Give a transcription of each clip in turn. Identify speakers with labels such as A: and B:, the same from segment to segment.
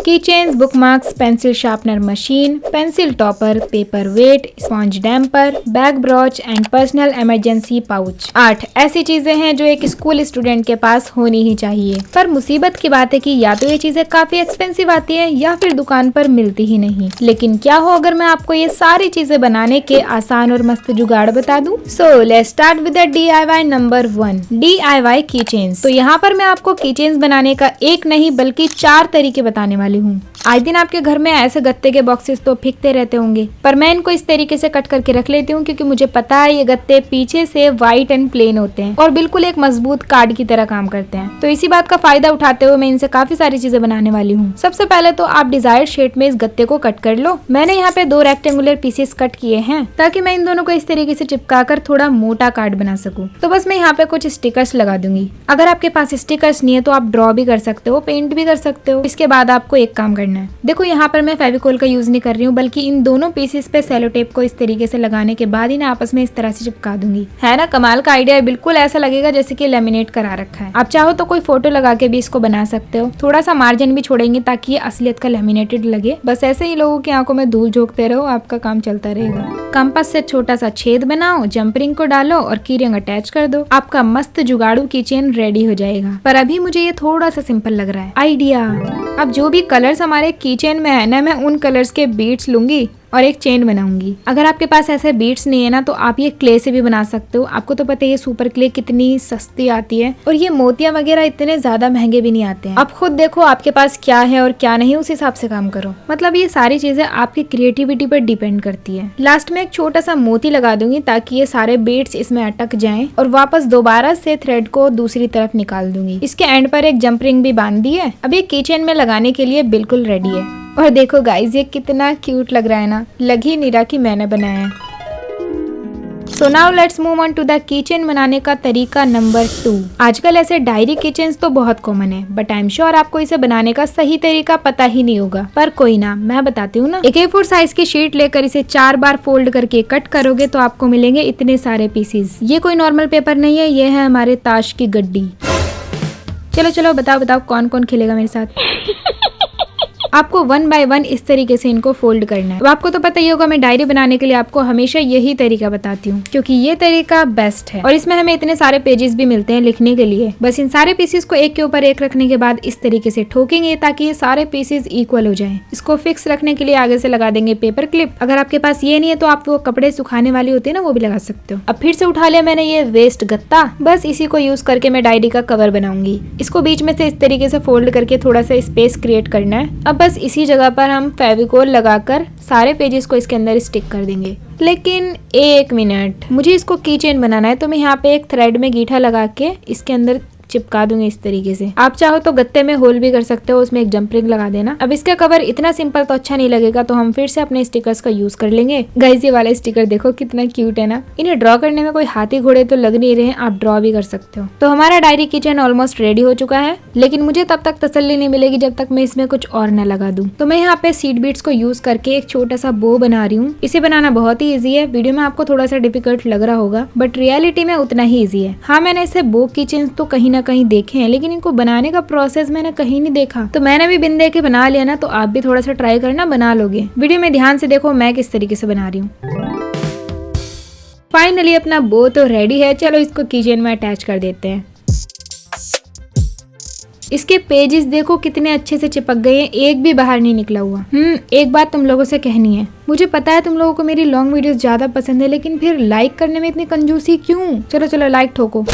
A: की chains, bookmarks, pencil sharpener machine, pencil topper, paperweight, sponge damper, bag brooch and personal emergency pouch. 8 ऐसी चीजें हैं जो एक स्कूल स्टूडेंट के पास होनी ही चाहिए। पर मुसीबत की बात है कि या तो ये चीजें काफी एक्सपेंसिव आती है या फिर दुकान पर मिलती ही नहीं। लेकिन क्या हो अगर मैं आपको ये सारी चीजें बनाने के आसान और मस्त जुगाड़ बता दूं। So let's start with the DIY number 1, DIY की चेन्स। तो यहाँ पर मैं आपको की चेन्स बनाने का एक नहीं बल्कि 4 तरीके बताने वाली हूँ। आए दिन आपके घर में ऐसे गत्ते के बॉक्सेस तो फेंकते रहते होंगे, पर मैं इनको इस तरीके से कट करके रख लेती हूँ क्योंकि मुझे पता है ये गत्ते पीछे से व्हाइट एंड प्लेन होते हैं और बिल्कुल एक मजबूत कार्ड की तरह काम करते हैं। तो इसी बात का फायदा उठाते हुए मैं इनसे काफी सारी चीजें बनाने वाली हूँ। सबसे पहले तो आप डिजायर्ड शेप में इस गत्ते को कट कर लो। मैंने यहाँ पे 2 रेक्टेंगुलर पीसेस कट किए हैं ताकि मैं इन दोनों को इस तरीके से चिपका कर थोड़ा मोटा कार्ड बना सकूं। तो बस मैं यहाँ पे कुछ स्टिकर्स लगा दूंगी। अगर आपके पास स्टिकर्स नहीं है तो आप ड्रॉ भी कर सकते हो, पेंट भी कर सकते हो। इसके बाद आपको एक काम करना है। देखो यहाँ पर मैं फेविकोल का यूज नहीं कर रही हूँ बल्कि इन दोनों पीसेस पे सेलो टेप को इस तरीके से लगाने के बाद इन्हें आपस में इस तरह से चिपका दूंगी। है ना कमाल का आइडिया है, बिल्कुल ऐसा लगेगा जैसे कि लेमिनेट करा रखा है। आप चाहो तो कोई फोटो लगा के भी इसको बना सकते हो। थोड़ा सा मार्जिन भी छोड़ेंगे ताकि ये असलियत का लेमिनेटेड लगे। बस ऐसे ही लोगों की आंखों में धूल झोंकते रहो, आपका काम चलता रहेगा। कंपास से छोटा सा छेद बनाओ, जंप रिंग को डालो और की रिंग अटैच कर दो। आपका मस्त जुगाड़ू की चेन रेडी हो जाएगा। पर अभी मुझे ये थोड़ा सा सिंपल लग रहा है आइडिया। अब जो भी कलर्स हमारे की चेन में है ना, मैं उन कलर्स के बीट्स लूंगी और एक चेन बनाऊंगी। अगर आपके पास ऐसे बीट्स नहीं है ना तो आप ये क्ले से भी बना सकते हो। आपको तो पता है ये सुपर क्ले कितनी सस्ती आती है और ये मोतियां वगैरह इतने ज्यादा महंगे भी नहीं आते हैं। आप खुद देखो आपके पास क्या है और क्या नहीं, उस हिसाब से काम करो। मतलब ये सारी चीजें आपकी क्रिएटिविटी पर डिपेंड करती है। लास्ट में एक छोटा सा मोती लगा दूंगी ताकि ये सारे बीट्स इसमें अटक जाएं और वापस दोबारा से थ्रेड को दूसरी तरफ निकाल दूंगी। इसके एंड पर एक जंप रिंग भी बांध दी है। अब ये किचन में लगाने के लिए बिल्कुल रेडी है। और देखो गाइस ये कितना क्यूट लग रहा है ना, लग ही नहीं रहा कि मैंने बनाया है। So now let's move on to the kitchen बनाने का तरीका नंबर 2। आजकल ऐसे डायरी किचन्स तो बहुत कॉमन है बट आई एम श्योर आपको इसे बनाने का सही तरीका पता ही नहीं होगा। पर कोई ना, मैं बताती हूँ ना। एक A4 साइज की शीट लेकर इसे 4 बार फोल्ड करके कट करोगे तो आपको मिलेंगे इतने सारे पीसेस। ये कोई नॉर्मल पेपर नहीं है, ये है हमारे ताश की गड्डी। चलो चलो बताओ कौन कौन खेलेगा मेरे साथ। आपको 1 बाय 1 इस तरीके से इनको फोल्ड करना है। अब आपको तो पता ही होगा मैं डायरी बनाने के लिए आपको हमेशा यही तरीका बताती हूँ क्योंकि ये तरीका बेस्ट है और इसमें हमें इतने सारे पेजेस भी मिलते हैं लिखने के लिए। बस इन सारे पीसेस को एक के ऊपर एक रखने के बाद इस तरीके से ठोकेंगे ताकि ये सारे पीसेस इक्वल हो जाएं। इसको फिक्स रखने के लिए आगे से लगा देंगे पेपर क्लिप। अगर आपके पास ये नहीं है तो आप वो कपड़े सुखाने वाली होती है ना, वो भी लगा सकते हो। अब फिर से उठा लिया मैंने ये वेस्ट गत्ता। बस इसी को यूज करके मैं डायरी का कवर बनाऊंगी। इसको बीच में से इस तरीके से फोल्ड करके थोड़ा सा स्पेस क्रिएट करना है। अब बस इसी जगह पर हम फेविकोल लगाकर सारे पेजेस को इसके अंदर स्टिक कर देंगे। लेकिन एक मिनट, मुझे इसको की चेन बनाना है तो मैं यहाँ पे एक थ्रेड में गीठा लगा के इसके अंदर चिपका दूंगी इस तरीके से। आप चाहो तो गत्ते में होल भी कर सकते हो, उसमें एक जंप रिंग लगा देना। अब इसका कवर इतना सिंपल तो अच्छा नहीं लगेगा तो हम फिर से अपने स्टिकर्स का यूज कर लेंगे। गाइस ये वाला स्टिकर देखो कितना क्यूट है ना। इन्हें ड्रॉ करने में कोई हाथी घोड़े तो लग नहीं रहे हैं, आप ड्रॉ भी कर सकते हो। तो हमारा डायरी किचन ऑलमोस्ट रेडी हो चुका है, लेकिन मुझे तब तक तसल्ली नहीं मिलेगी जब तक मैं इसमें कुछ और न लगा दूं। तो मैं यहाँ पे सीड बीट्स को यूज करके एक छोटा सा बो बना रही हूँ। इसे बनाना बहुत ही ईजी है। वीडियो में आपको थोड़ा सा डिफिकल्ट लग रहा होगा बट रियलिटी में उतना ही ईजी है। हाँ मैंने ऐसे बो किचन तो कहीं ना कहीं देखे हैं लेकिन इनको बनाने का प्रोसेस मैंने कहीं नहीं देखा। तो मैंने भी बिन देखे बना लिया ना, तो आप भी थोड़ा सा ट्राई करना, बना लोगे। वीडियो में ध्यान से देखो मैं किस तरीके से बना रही हूँ। फाइनली अपना बो तो रेडी है। चलो इसको किचन में अटैच कर देते हैं। इसके पेजेस देखो कितने अच्छे से चिपक गए हैं, एक भी बाहर नहीं निकला हुआ। एक बात तुम लोगों से कहनी है। मुझे पता है तुम लोगों को मेरी लॉन्ग वीडियोस ज्यादा पसंद है लेकिन फिर लाइक करने में इतनी कंजूसी क्यों। चलो चलो लाइक ठोको।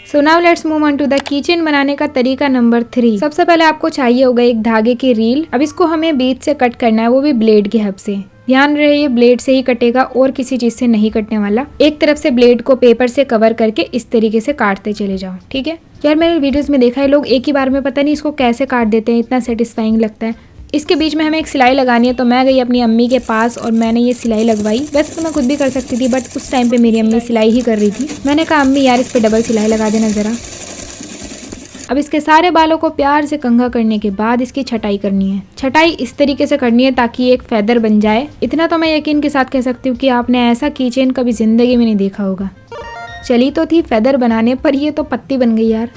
A: So now let's move on to the kitchen बनाने का तरीका नंबर 3। सबसे पहले आपको चाहिए होगा एक धागे की रील। अब इसको हमें बीच से कट करना है, वो भी ब्लेड की हेल्प से। ध्यान रहे ये ब्लेड से ही कटेगा और किसी चीज से नहीं कटने वाला। एक तरफ से ब्लेड को पेपर से कवर करके इस तरीके से काटते चले जाओ, ठीक है। यार मैंने वीडियोस में देखा है लोग एक ही बार में पता नहीं इसको कैसे काट देते हैं, इतना सेटिस्फाइंग लगता है। इसके बीच में हमें एक सिलाई लगानी है तो मैं गई अपनी अम्मी के पास और मैंने ये सिलाई लगवाई। वैसे तो मैं खुद भी कर सकती थी बट उस टाइम पे मेरी अम्मी सिलाई ही कर रही थी। मैंने कहा अम्मी यार इस पे डबल सिलाई लगा देना जरा। अब इसके सारे बालों को प्यार से कंघा करने के बाद इसकी छटाई करनी है। छटाई इस तरीके से करनी है ताकि एक फेदर बन जाए। इतना तो मैं यकीन के साथ कह सकती हूँ कि आपने ऐसा कीचेन कभी जिंदगी में नहीं देखा होगा। चली तो थी फेदर बनाने पर ये तो पत्ती बन गई यार।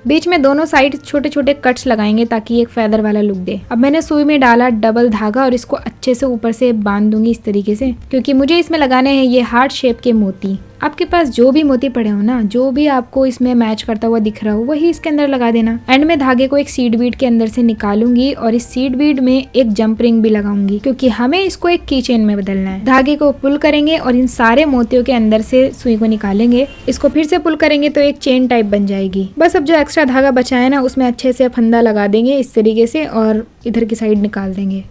A: बीच में दोनों साइड छोटे छोटे कट्स लगाएंगे ताकि एक फेदर वाला लुक दे। अब मैंने सुई में डाला डबल धागा और इसको अच्छे से ऊपर से बांध दूंगी इस तरीके से, क्योंकि मुझे इसमें लगाने हैं ये हार्ट शेप के मोती। आपके पास जो भी मोती पड़े हो ना, जो भी आपको इसमें मैच करता हुआ दिख रहा हो वही इसके अंदर लगा देना। एंड में धागे को एक सीड बीड के अंदर से निकालूंगी और इस सीड बीड में एक जंप रिंग भी लगाऊंगी, क्योंकि हमें इसको एक की चेन में बदलना है। धागे को पुल करेंगे और इन सारे मोतियों के अंदर से सुई को निकालेंगे। इसको फिर से पुल करेंगे तो एक चेन टाइप बन जाएगी। बस अब जो एक्स्ट्रा धागा बचा है ना, उसमें अच्छे से फंदा लगा देंगे इस तरीके से और इधर की साइड निकाल देंगे।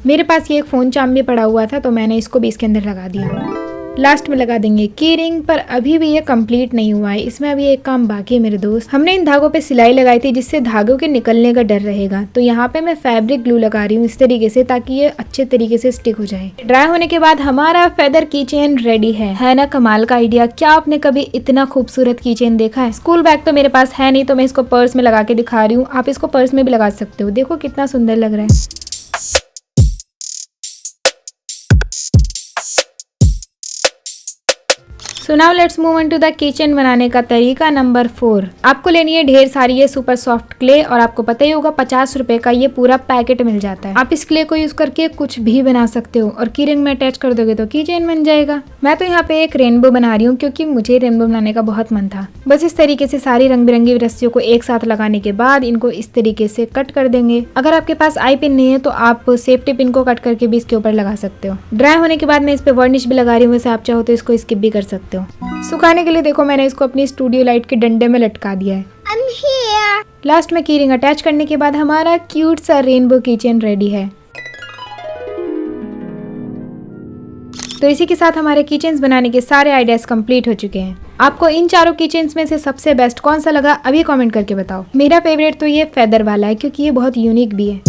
A: मेरे पास ये एक फोन चार्म भी पड़ा हुआ था तो मैंने इसको भी इसके अंदर लगा दिया। लास्ट में लगा देंगे की रिंग, पर अभी भी ये कंप्लीट नहीं हुआ है, इसमें अभी एक काम बाकी है मेरे दोस्त। हमने इन धागों पे सिलाई लगाई थी जिससे धागों के निकलने का डर रहेगा, तो यहाँ पे मैं फैब्रिक ग्लू लगा रही हूँ इस तरीके से ताकि ये अच्छे तरीके से स्टिक हो जाए। ड्राई होने के बाद हमारा फेदर की चेन रेडी है ना कमाल का आइडिया। क्या आपने कभी इतना खूबसूरत की चेन देखा है? स्कूल बैग तो मेरे पास है नहीं तो मैं इसको पर्स में लगा के दिखा रही हूँ, आप इसको पर्स में भी लगा सकते हो। देखो कितना सुंदर लग रहा है। So now let's move on to the kitchen बनाने का तरीका नंबर 4। आपको लेनी है ढेर सारी ये सुपर सॉफ्ट क्ले और आपको पता ही होगा 50 रुपए का ये पूरा पैकेट मिल जाता है। आप इस क्ले को यूज करके कुछ भी बना सकते हो और की रिंग में अटैच कर दोगे तो की चेन बन जाएगा। मैं तो यहाँ पे एक रेनबो बना रही हूँ क्योंकि मुझे रेनबो बनाने का बहुत मन था। बस इस तरीके से सारी रंग बिरंगी रस्सियों को एक साथ लगाने के बाद इनको इस तरीके से कट कर देंगे। अगर आपके पास आई पिन नहीं है तो आप सेफ्टी पिन को कट करके भी इसके ऊपर लगा सकते हो। ड्राई होने के बाद मैं इस पे वर्निश भी लगा रही हूँ, वैसे आप चाहो तो इसको स्किप भी कर सकते हो। सुखाने के लिए देखो मैंने इसको अपनी स्टूडियो लाइट के डंडे में लटका दिया है। लास्ट में की रिंग अटैच करने के बाद हमारा क्यूट सा रेनबो किचन रेडी है। तो इसी के साथ हमारे किचन्स बनाने के सारे आइडियाज कंप्लीट हो चुके हैं। आपको इन चारों किचन्स में से सबसे बेस्ट कौन सा लगा अभी कमेंट करके बताओ। मेरा फेवरेट तो ये फेदर वाला है क्योंकि ये बहुत यूनिक भी है।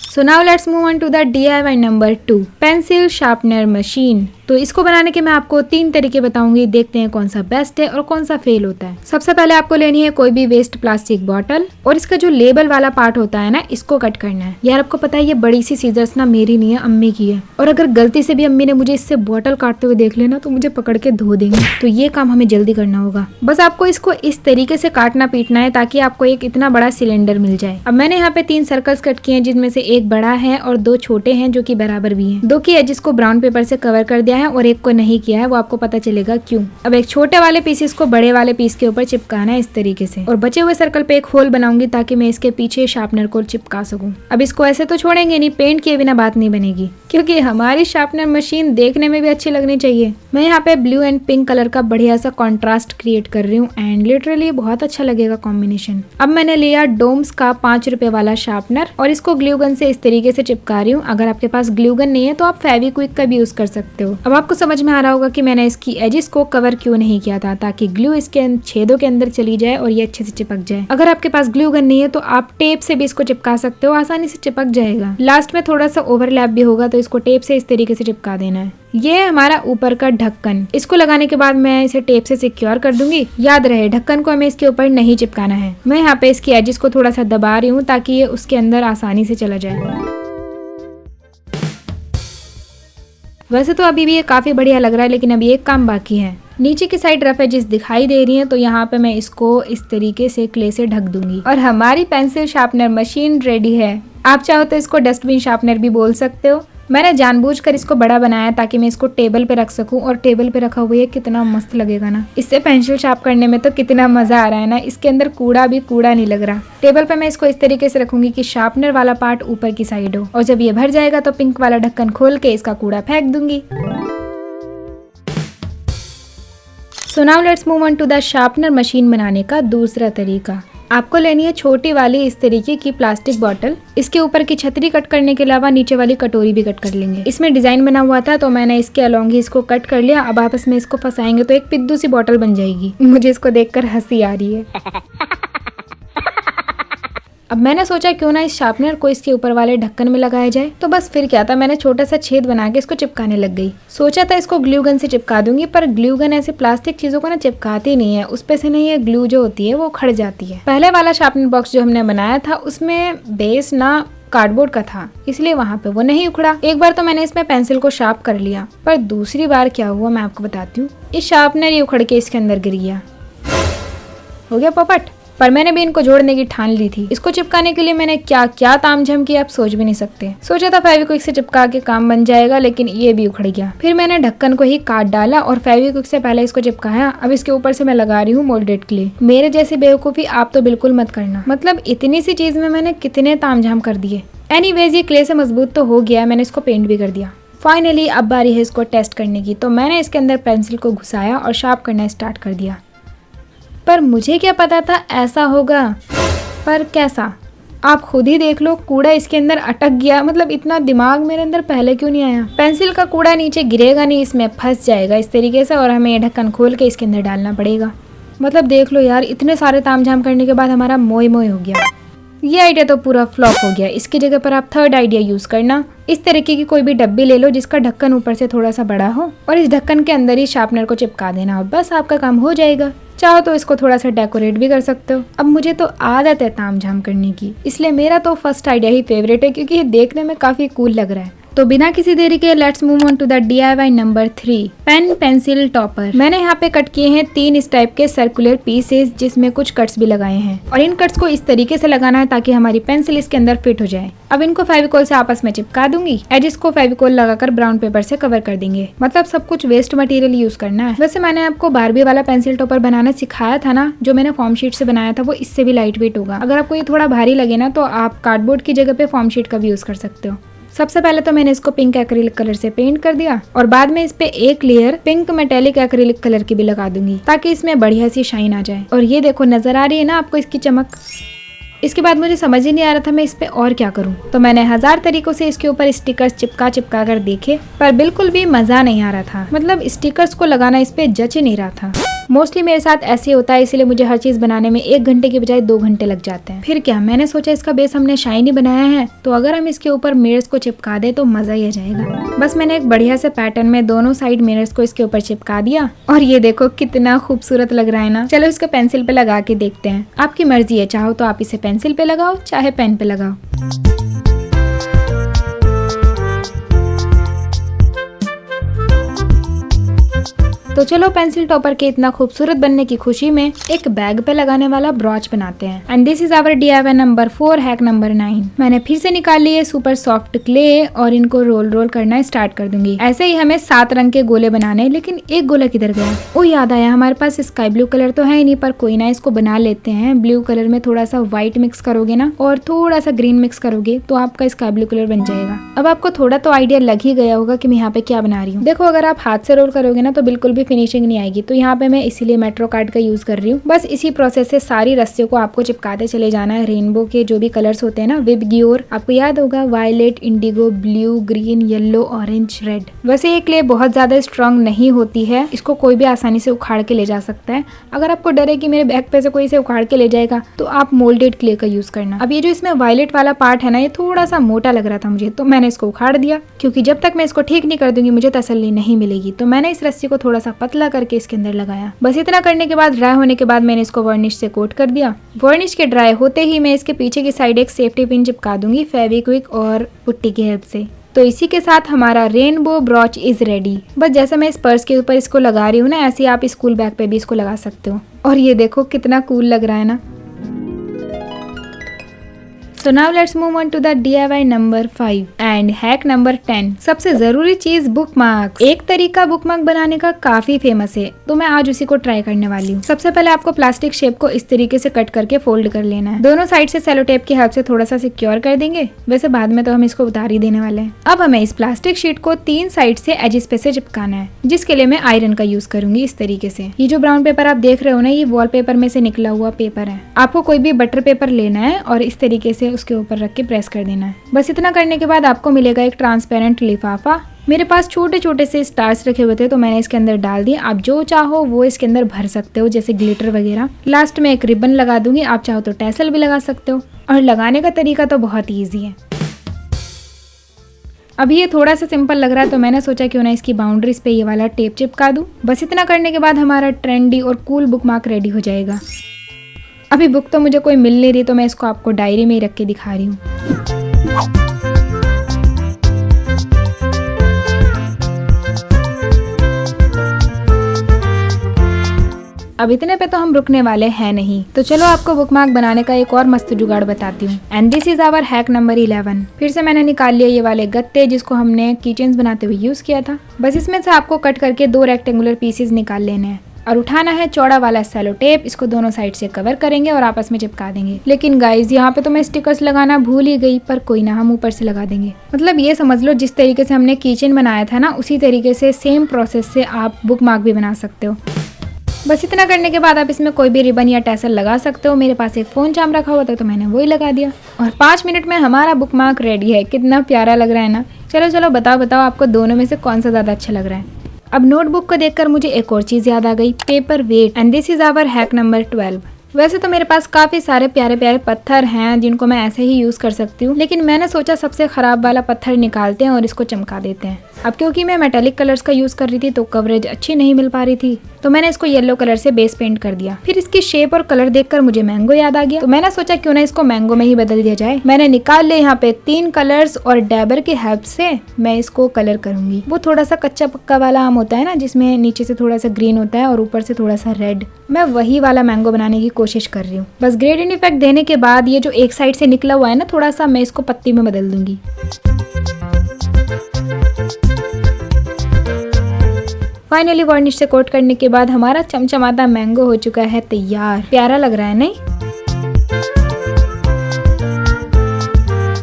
A: So now let's move on to the DIY number 2, pencil sharpener machine. तो इसको बनाने के मैं आपको 3 तरीके बताऊंगी, देखते हैं कौन सा बेस्ट है और कौन सा फेल होता है। सबसे पहले आपको लेनी है कोई भी वेस्ट प्लास्टिक बॉटल और इसका जो लेबल वाला पार्ट होता है ना, इसको कट करना है। यार आपको पता है ये बड़ी सी सीजर्स ना मेरी नहीं है, अम्मी की है, और अगर गलती से भी अम्मी ने मुझे इससे बॉटल काटते हुए देख लेना तो मुझे पकड़ के धो देंगे, तो ये काम हमें जल्दी करना होगा। बस आपको इसको इस तरीके से काटना पीटना है ताकि आपको एक इतना बड़ा सिलेंडर मिल जाए। अब मैंने यहाँ पे 3 सर्कल्स कट किए हैं जिनमें से एक बड़ा है और 2 छोटे हैं जो कि बराबर भी हैं। 2 की एजेस को ब्राउन पेपर से कवर कर दिया है और एक को नहीं किया है, वो आपको पता चलेगा क्यों। अब एक छोटे वाले पीसेस को बड़े वाले पीस के ऊपर चिपकाना है इस तरीके से, और बचे हुए सर्कल पे एक होल बनाऊंगी ताकि मैं इसके पीछे शार्पनर को चिपका सकूं। अब इसको ऐसे तो छोड़ेंगे नहीं, पेंट किए बिना बात नहीं बनेगी, क्योंकि हमारी शार्पनर मशीन देखने में भी अच्छी लगनी चाहिए। मैं यहाँ पे ब्लू एंड पिंक कलर का बढ़िया सा कॉन्ट्रास्ट क्रिएट कर रही हूँ एंड लिटरली बहुत अच्छा लगेगा कॉम्बिनेशन। अब मैंने लिया डोम्स का 5 रुपए वाला शार्पनर और इसको ग्लू गन से इस तरीके से चिपका रही हूँ। अगर आपके पास ग्लू गन नहीं है तो आप फेविक्विक का भी यूज कर सकते हो। अब आपको समझ में आ रहा होगा कि मैंने इसकी एजेस को कवर क्यों नहीं किया था, ताकि ग्लू इसके छेदों के अंदर चली जाए और ये अच्छे से चिपक जाए। अगर आपके पास ग्लू गन नहीं है तो आप टेप से भी इसको चिपका सकते हो, आसानी से चिपक जाएगा। लास्ट में थोड़ा सा ओवरलैप भी होगा तो इसको टेप से इस तरीके से चिपका देना है। ये हमारा ऊपर का ढक्कन, इसको लगाने के बाद मैं इसे टेप से सिक्योर कर दूंगी। याद रहे ढक्कन को हमें इसके ऊपर नहीं चिपकाना है। मैं यहाँ पे इसकी एजेस को थोड़ा सा दबा रही हूँ ताकि ये उसके अंदर आसानी से चला जाए। वैसे तो अभी भी ये काफी बढ़िया लग रहा है, लेकिन अभी एक काम बाकी है। नीचे की साइड रफ एजेस दिखाई दे रही हैं, तो यहाँ पे मैं इसको इस तरीके से क्ले से ढक दूंगी और हमारी पेंसिल शार्पनर मशीन रेडी है। आप चाहो तो इसको डस्टबिन शार्पनर भी बोल सकते हो। मैंने जानबूझकर इसको बड़ा बनाया ताकि मैं इसको टेबल पे रख सकूं, और टेबल पे रखा हुआ ये कितना मस्त लगेगा ना। इससे पेंसिल शार्प करने में तो कितना मजा आ रहा है ना, इसके अंदर कूड़ा भी कूड़ा नहीं लग रहा। टेबल पे मैं इसको इस तरीके से रखूंगी कि शार्पनर वाला पार्ट ऊपर की साइड हो, और जब ये भर जाएगा तो पिंक वाला ढक्कन खोल के इसका कूड़ा फेंक दूंगी। So now let's move on to the sharpener machine बनाने का दूसरा तरीका। आपको लेनी है छोटी वाली इस तरीके की प्लास्टिक बॉटल। इसके ऊपर की छतरी कट करने के अलावा नीचे वाली कटोरी भी कट कर लेंगे। इसमें डिजाइन बना हुआ था तो मैंने इसके अलोंग ही इसको कट कर लिया। अब आपस में इसको फंसाएंगे तो एक पिद्दू सी बॉटल बन जाएगी। मुझे इसको देखकर हंसी आ रही है। अब मैंने सोचा क्यों ना इस शार्पनर को इसके ऊपर वाले ढक्कन में लगाया जाए, तो बस फिर क्या था, मैंने छोटा सा छेद बना के इसको चिपकाने लग गई। सोचा था इसको ग्लू गन से चिपका दूंगी, पर ग्लू गन ऐसे प्लास्टिक चीजों को ना चिपकाती नहीं है, उस पे से नहीं, ये ग्लू जो होती है वो खड़ जाती है। पहले वाला शार्पनर बॉक्स जो हमने बनाया था उसमें बेस ना कार्डबोर्ड का था, इसलिए वहाँ पे वो नहीं उखड़ा। एक बार तो मैंने इसमें पेंसिल को शार्प कर लिया, पर दूसरी बार क्या हुआ मैं आपको बताती हूँ। इस शार्पनर ही उखड़ के इसके अंदर गिर गया। हो गया पोपट। पर मैंने भी इनको जोड़ने की ठान ली थी। इसको चिपकाने के लिए मैंने क्या क्या तामझाम किया, आप सोच भी नहीं सकते। सोचा था फेविक्विक से चिपका के काम बन जाएगा, लेकिन ये भी उखड़ गया। फिर मैंने ढक्कन को ही काट डाला और फेविक्विक से पहले इसको चिपकाया। अब इसके ऊपर से मैं लगा रही हूँ मोल्डेड क्ले। मेरे जैसी बेवकूफी आप तो बिल्कुल मत करना। मतलब इतनी सी चीज में मैंने कितने तामझाम कर दिए। एनीवेज ये क्ले से मजबूत तो हो गया, मैंने इसको पेंट भी कर दिया। फाइनली अब बारी है इसको टेस्ट करने की। तो मैंने इसके अंदर पेंसिल को घुसाया और शार्प करना स्टार्ट कर दिया। पर मुझे क्या पता था ऐसा होगा। पर कैसा, आप खुद ही देख लो। कूड़ा इसके अंदर अटक गया। मतलब इतना दिमाग मेरे अंदर पहले क्यों नहीं आया। पेंसिल का कूड़ा नीचे गिरेगा नहीं, इसमें फंस जाएगा इस तरीके से, और हमें ये ढक्कन खोल के इसके अंदर डालना पड़ेगा। मतलब देख लो यार, इतने सारे तामझाम करने के बाद हमारा मोय मोय हो गया। ये आइडिया तो पूरा फ्लॉप हो गया। इसकी जगह पर आप थर्ड आइडिया यूज करना। इस तरीके की कोई भी डब्बी ले लो जिसका ढक्कन ऊपर से थोड़ा सा बड़ा हो, और इस ढक्कन के अंदर ही शार्पनर को चिपका देना, और बस आपका काम हो जाएगा। चाहो तो इसको थोड़ा सा डेकोरेट भी कर सकते हो। अब मुझे तो आदत है तामझाम करने की, इसलिए मेरा तो फर्स्ट आइडिया ही फेवरेट है, क्योंकि ये देखने में काफी कूल लग रहा है। तो बिना किसी देरी के let's move on to the DIY number 3, pen pencil topper. मैंने यहाँ पे कट किए हैं 3 इस टाइप के सर्कुलर पीसेस, जिसमें कुछ कट्स भी लगाए हैं, और इन कट्स को इस तरीके से लगाना है ताकि हमारी पेंसिल इसके अंदर फिट हो जाए। अब इनको फेविकोल से आपस में चिपका दूंगी। एजेस को फेविकोल लगाकर ब्राउन पेपर से कवर कर देंगे। मतलब सब कुछ वेस्ट मटेरियल यूज करना है। वैसे मैंने आपको बारबी वाला पेंसिल टॉपर बनाना सिखाया था ना, जो मैंने फॉर्म शीट से बनाया था, वो इससे भी लाइट वेट होगा। अगर आपको ये थोड़ा भारी लगे ना, तो आप कार्डबोर्ड की जगह पे फॉर्म शीट का भी यूज कर सकते हो। सबसे पहले तो मैंने इसको पिंक एक्रिलिक कलर से पेंट कर दिया, और बाद में इस पे एक layer pink metallic acrylic colour की भी लगा दूंगी, ताकि इसमें बढ़िया सी शाइन आ जाए। और ये देखो, नजर आ रही है ना आपको इसकी चमक। इसके बाद मुझे समझ ही नहीं आ रहा था मैं इस पे और क्या करूं। तो मैंने 1000 तरीकों से इसके ऊपर स्टिकर्स चिपका चिपका कर देखे, पर बिल्कुल भी मजा नहीं आ रहा था। मतलब स्टिकर्स को लगाना इस पे जच ही नहीं रहा था। मोस्टली मेरे साथ ऐसे होता है, इसलिए मुझे हर चीज बनाने में 1 घंटे की बजाय 2 घंटे लग जाते हैं। फिर क्या, मैंने सोचा इसका बेस हमने शाइनी बनाया है, तो अगर हम इसके ऊपर मिरर्स को चिपका दे तो मजा ही आ जाएगा। बस मैंने एक बढ़िया से पैटर्न में दोनों साइड मिरर्स को इसके ऊपर चिपका दिया, और ये देखो कितना खूबसूरत लग रहा है ना। चलो इसको पेंसिल पे लगा के देखते हैं। आपकी मर्जी है, चाहो तो आप इसे पेंसिल पे लगाओ, चाहे पेन पे लगाओ। तो चलो पेंसिल टॉपर के इतना खूबसूरत बनने की खुशी में एक बैग पे लगाने वाला ब्रॉच बनाते हैं। And this is our DIY number 4, hack number 9। मैंने फिर से निकाल लिए सुपर सॉफ्ट क्ले, और इनको रोल रोल करना स्टार्ट कर दूंगी। ऐसे ही हमें 7 रंग के गोले बनाने, लेकिन एक गोला किधर गया। ओ याद आया, हमारे पास स्काई ब्लू कलर तो है ही नहीं, पर कोई ना, इसको बना लेते हैं। ब्लू कलर में थोड़ा सा व्हाइट मिक्स करोगे ना, और थोड़ा सा ग्रीन मिक्स करोगे, तो आपका स्काई ब्लू कलर बन जाएगा। अब आपको थोड़ा तो आइडिया लग ही गया होगा कि मैं यहाँ पे क्या बना रही हूँ। देखो, अगर आप हाथ से रोल करोगे ना, तो बिल्कुल भी फिनिशिंग नहीं आएगी। तो यहाँ पे मैं इसीलिए मेट्रो कार्ड का यूज कर रही हूँ। बस इसी प्रोसेस से सारी रस्सियों को आपको चिपकाते चले जाना है। रेनबो के जो भी कलर्स होते हैं ना, विब गियोर, आपको याद होगा, violet, indigo, blue, green, yellow, orange, red. वैसे ये क्ले बहुत ज्यादा स्ट्रॉन्ग नहीं होती है, इसको कोई भी आसानी से उखाड़ के ले जा सकता है। अगर आपको डर है कि मेरे बैग पे से कोई इसे उखाड़ के ले जाएगा, तो आप मोल्डेड क्ले का यूज करना। अब ये जो इसमें वायलेट वाला पार्ट है ना, ये थोड़ा सा मोटा लग रहा था मुझे, तो मैंने इसको उखाड़ दिया, क्योंकि जब तक मैं इसको ठीक नहीं कर दूंगी मुझे तसल्ली नहीं मिलेगी। तो मैंने इस रस्सी को थोड़ा सा पतला करके इसके अंदर लगाया। बस इतना करने के बाद, ड्राई होने के बाद मैंने इसको वर्निश से कोट कर दिया। वर्निश के ड्राई होते ही मैं इसके पीछे की साइड एक सेफ्टी पिन चिपका दूंगी फेविक्विक और पुट्टी की हेल्प से। तो इसी के साथ हमारा रेनबो ब्रॉच इज रेडी। बस जैसे मैं इस पर्स के ऊपर इसको लगा रही हूँ ना, ऐसे ही आप स्कूल बैग पे भी इसको लगा सकते हो। और ये देखो कितना कूल लग रहा है ना। So now let's move on to the DIY number 5 and hack number 10। सबसे जरूरी चीज बुकमार्क। एक तरीका बुकमार्क बनाने का काफी फेमस है, तो मैं आज उसी को ट्राई करने वाली हूँ। सबसे पहले आपको प्लास्टिक शेप को इस तरीके से कट करके फोल्ड कर लेना है। दोनों साइड से सेलो टेप की हेल्प से थोड़ा सा सिक्योर कर देंगे। वैसे बाद में तो हम इसको उतार ही देने वाले हैं। अब हमें इस प्लास्टिक शीट को 3 साइड से एजिस पे से चिपकाना है, जिसके लिए मैं आयरन का यूज करूंगी इस तरीके से। ये जो ब्राउन पेपर आप देख रहे हो ना, ये वॉलपेपर में से निकला हुआ पेपर है। आपको कोई भी बटर पेपर लेना है और इस तरीके से उसके ऊपर रख के प्रेस कर देना है। बस इतना करने के बाद आपको मिलेगा एक ट्रांसपेरेंट लिफाफा। मेरे पास छोटे छोटे से स्टार्स रखे हुए थे, तो मैंने इसके अंदर डाल दिए। आप जो चाहो वो इसके अंदर भर सकते हो, जैसे ग्लिटर वगैरह। लास्ट में एक रिबन लगा दूंगी, आप चाहो तो टैसल भी लगा सकते हो। और लगाने का तरीका तो बहुत ईजी है। अभी ये थोड़ा सा सिंपल लग रहा है, तो मैंने सोचा क्यों ना इसकी बाउंड्रीज पे ये वाला टेप चिपका दूं। बस इतना करने के बाद हमारा ट्रेंडी और कूल बुकमार्क रेडी हो जाएगा। अभी बुक तो मुझे कोई मिल नहीं रही, तो मैं इसको आपको डायरी में ही रख के दिखा रही हूँ। अब इतने पे तो हम रुकने वाले हैं नहीं, तो चलो आपको बुकमार्क बनाने का एक और मस्त जुगाड़ बताती हूँ। And this is our hack number 11। फिर से मैंने निकाल लिया ये वाले गत्ते जिसको हमने कीचेन्स बनाते हुए यूज किया था। बस इसमें से आपको कट करके 2 रेक्टेंगुलर पीसेस निकाल लेने हैं और उठाना है चौड़ा वाला सेलो टेप। इसको दोनों साइड से कवर करेंगे और आपस में चिपका देंगे। लेकिन गाइज यहाँ पे तो मैं स्टिकर्स लगाना भूल ही गई, पर कोई ना, हम ऊपर से लगा देंगे। मतलब ये समझ लो जिस तरीके से हमने कीचेन बनाया था ना, उसी तरीके से सेम प्रोसेस से आप बुकमार्क भी बना सकते हो। बस इतना करने के बाद आप इसमें कोई भी रिबन या टैसल लगा सकते हो। मेरे पास एक फोन चार्म रखा हुआ था तो मैंने वही लगा दिया और 5 मिनट में हमारा बुकमार्क रेडी है। कितना प्यारा लग रहा है ना। चलो चलो बताओ आपको दोनों में से कौन सा ज़्यादा अच्छा लग रहा है। अब नोटबुक को देखकर मुझे एक और चीज़ याद आ गई, paperweight. And this is our hack number 12। वैसे तो मेरे पास काफ़ी सारे प्यारे प्यारे पत्थर हैं जिनको मैं ऐसे ही यूज़ कर सकती हूँ, लेकिन मैंने सोचा सबसे ख़राब वाला पत्थर निकालते हैं और इसको चमका देते हैं। अब क्योंकि मैं मेटालिक कलर्स का यूज़ कर रही थी तो कवरेज अच्छी नहीं मिल पा रही थी, तो मैंने इसको येलो कलर से बेस पेंट कर दिया। फिर इसकी शेप और कलर देखकर मुझे मैंगो याद आ गया, तो मैंने सोचा क्यों ना इसको मैंगो में ही बदल दिया जाए। मैंने निकाल लिया यहाँ पे 3 कलर्स और डैबर की हेल्प से मैं इसको कलर करूंगी। वो थोड़ा सा कच्चा पक्का वाला आम होता है ना, जिसमें नीचे से थोड़ा सा ग्रीन होता है और ऊपर से थोड़ा सा रेड। मैं वही वाला मैंगो बनाने की कोशिश कर रही हूँ। बस ग्रेडियंट इफेक्ट देने के बाद ये जो एक साइड से निकला हुआ है ना थोड़ा सा, मैं इसको पत्ती में बदल दूंगी। फाइनली वार्निश से कोट करने के बाद हमारा चमचमाता मैंगो हो चुका है तैयार। प्यारा लग रहा है नहीं?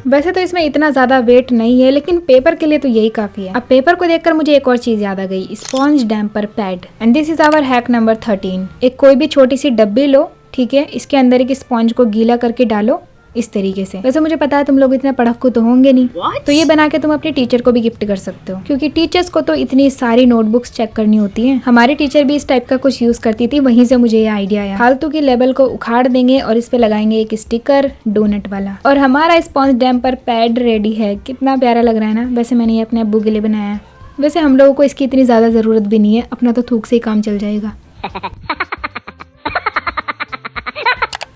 A: वैसे तो इसमें इतना ज्यादा वेट नहीं है, लेकिन पेपर के लिए तो यही काफी है। अब पेपर को देखकर मुझे एक और चीज याद आ गई, sponge damper pad. And this is our hack number 13। एक कोई भी छोटी सी डब्बी लो, ठीक है, इसके अंदर एक स्पॉन्ज को गीला करके डालो इस तरीके से। वैसे मुझे पता है तुम लोग इतने पढ़क्कू तो होंगे नहीं, तो ये बना के तुम अपने टीचर को भी गिफ्ट कर सकते हो, क्योंकि टीचर्स को तो इतनी सारी नोटबुक्स चेक करनी होती हैं। हमारी टीचर भी इस टाइप का कुछ यूज करती थी, वहीं से मुझे ये आइडिया आया। फालतू की लेबल को उखाड़ देंगे और इस पे लगाएंगे एक स्टिकर डोनट वाला, और हमारा स्पॉन्ज डैम्पर पैड रेडी है। कितना प्यारा लग रहा है ना। वैसे मैंने ये अपने अब्बू के लिए बनाया है। वैसे हम लोगों को इसकी इतनी ज्यादा जरूरत भी नहीं है, अपना तो थूक से ही काम चल जाएगा।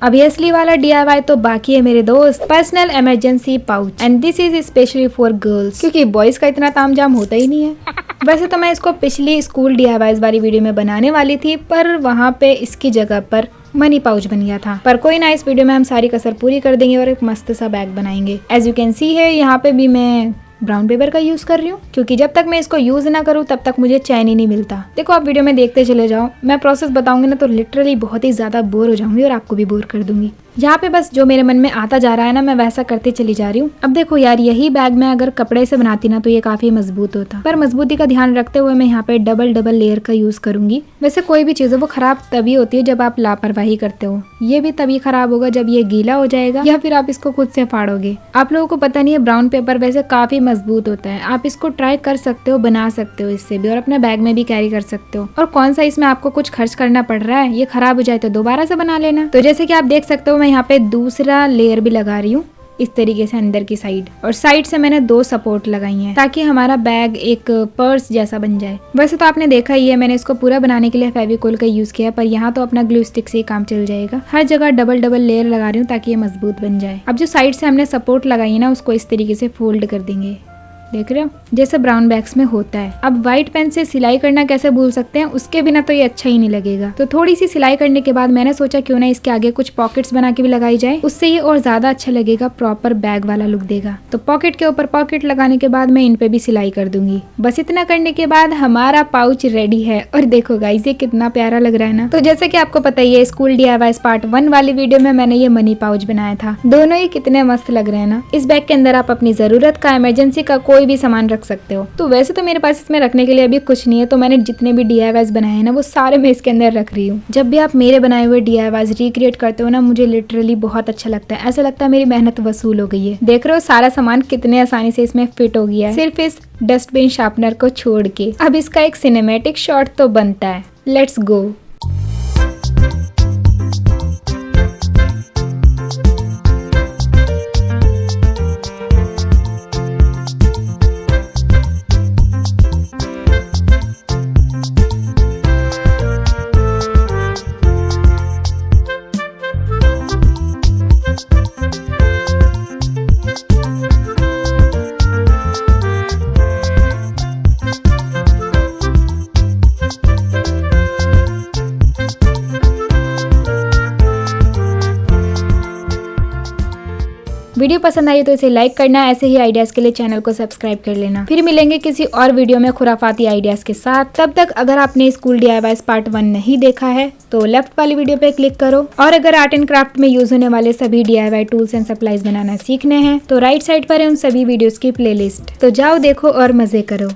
A: अब ये असली वाला DIY तो बाकी है मेरे दोस्त, personal emergency pouch. And this is specially for girls, क्योंकि बॉयज का इतना तामझाम होता ही नहीं है। वैसे तो मैं इसको पिछली स्कूल DIYs वाली वीडियो में बनाने वाली थी, पर वहाँ पे इसकी जगह पर मनी पाउच बन गया था। पर कोई ना, इस वीडियो में हम सारी कसर पूरी कर देंगे और एक मस्त सा बैग बनाएंगे। एज यू कैन सी है यहाँ पे भी मैं ब्राउन पेपर का यूज कर रही हूँ, क्योंकि जब तक मैं इसको यूज ना करूँ तब तक मुझे चैन ही नहीं मिलता। देखो आप वीडियो में देखते चले जाओ, मैं प्रोसेस बताऊंगी ना तो लिटरली बहुत ही ज्यादा बोर हो जाऊंगी और आपको भी बोर कर दूंगी। यहाँ पे बस जो मेरे मन में आता जा रहा है ना, मैं वैसा करते चली जा रही हूँ। अब देखो यार, यही बैग मैं अगर कपड़े से बनाती ना तो ये काफी मजबूत होता, पर मजबूती का ध्यान रखते हुए मैं यहाँ पे डबल लेयर का यूज करूंगी। वैसे कोई भी चीज है वो खराब तभी होती है जब आप लापरवाही करते हो। ये भी तभी खराब होगा जब ये गीला हो जाएगा या फिर आप इसको खुद से फाड़ोगे। आप लोगों को पता नहीं है, ब्राउन पेपर वैसे काफी मजबूत होता है। आप इसको ट्राई कर सकते हो, बना सकते हो इससे भी, और अपने बैग में भी कैरी कर सकते हो। और कौन सा इसमें आपको कुछ खर्च करना पड़ रहा है, ये खराब हो जाए तो दोबारा से बना लेना। तो जैसे कि आप देख सकते हो मैं यहाँ पे दूसरा लेयर भी लगा रही हूँ इस तरीके से अंदर की साइड, और साइड से मैंने 2 सपोर्ट लगाई हैं ताकि हमारा बैग एक पर्स जैसा बन जाए। वैसे तो आपने देखा ही है, मैंने इसको पूरा बनाने के लिए फेविकोल का यूज किया, पर यहाँ तो अपना ग्लू स्टिक से ही काम चल जाएगा। हर जगह डबल लेयर लगा रही हूँ ताकि ये मजबूत बन जाए। अब जो साइड से हमने सपोर्ट लगाई है ना, उसको इस तरीके से फोल्ड कर देंगे, देख रहे हो, जैसे ब्राउन बैग्स में होता है। अब व्हाइट पेन से सिलाई करना कैसे भूल सकते हैं, उसके बिना तो ये अच्छा ही नहीं लगेगा। तो थोड़ी सी सिलाई करने के बाद मैंने सोचा क्यों ना इसके आगे कुछ पॉकेट्स बना के भी लगाई जाए, उससे ये और ज्यादा अच्छा लगेगा, प्रॉपर बैग वाला लुक देगा। तो पॉकेट के ऊपर पॉकेट लगाने के बाद मैं इन पे भी सिलाई कर दूंगी। बस इतना करने के बाद हमारा पाउच रेडी है। और देखो गाइस, ये कितना प्यारा लग रहा है ना। तो जैसे कि आपको पता ही है, स्कूल DIYs पार्ट 1 वाली वीडियो में मैंने ये मनी पाउच बनाया था। दोनों ही कितने मस्त लग रहे हैं ना। इस बैग के अंदर आप अपनी जरूरत का, इमरजेंसी का कोई भी सामान रख सकते हो। तो वैसे तो मेरे पास इसमें रखने के लिए अभी कुछ नहीं है, तो मैंने जितने भी DIYs बनाए हैं ना, वो सारे मैं इसके अंदर रख रही हूँ। जब भी आप मेरे बनाए हुए DIYs रिक्रिएट करते हो ना, मुझे लिटरली बहुत अच्छा लगता है। ऐसा लगता है मेरी मेहनत वसूल हो गई है। देख रहे हो सारा सामान कितने आसानी से इसमें फिट हो गया है, सिर्फ इस डस्टबिन शार्पनर को छोड़ के। अब इसका एक सिनेमैटिक शॉट तो बनता है, लेट्स गो। वीडियो पसंद आई तो इसे लाइक करना, ऐसे ही आइडियाज के लिए चैनल को सब्सक्राइब कर लेना। फिर मिलेंगे किसी और वीडियो में खुराफाती आइडियाज के साथ। तब तक अगर आपने स्कूल DIYs पार्ट 1 नहीं देखा है तो लेफ्ट वाली वीडियो पे क्लिक करो, और अगर आर्ट एंड क्राफ्ट में यूज होने वाले सभी DIY टूल्स एंड सप्लाईज बनाना सीखने हैं तो राइट साइड पर है उन सभी वीडियोस की प्लेलिस्ट, तो जाओ देखो और मजे करो।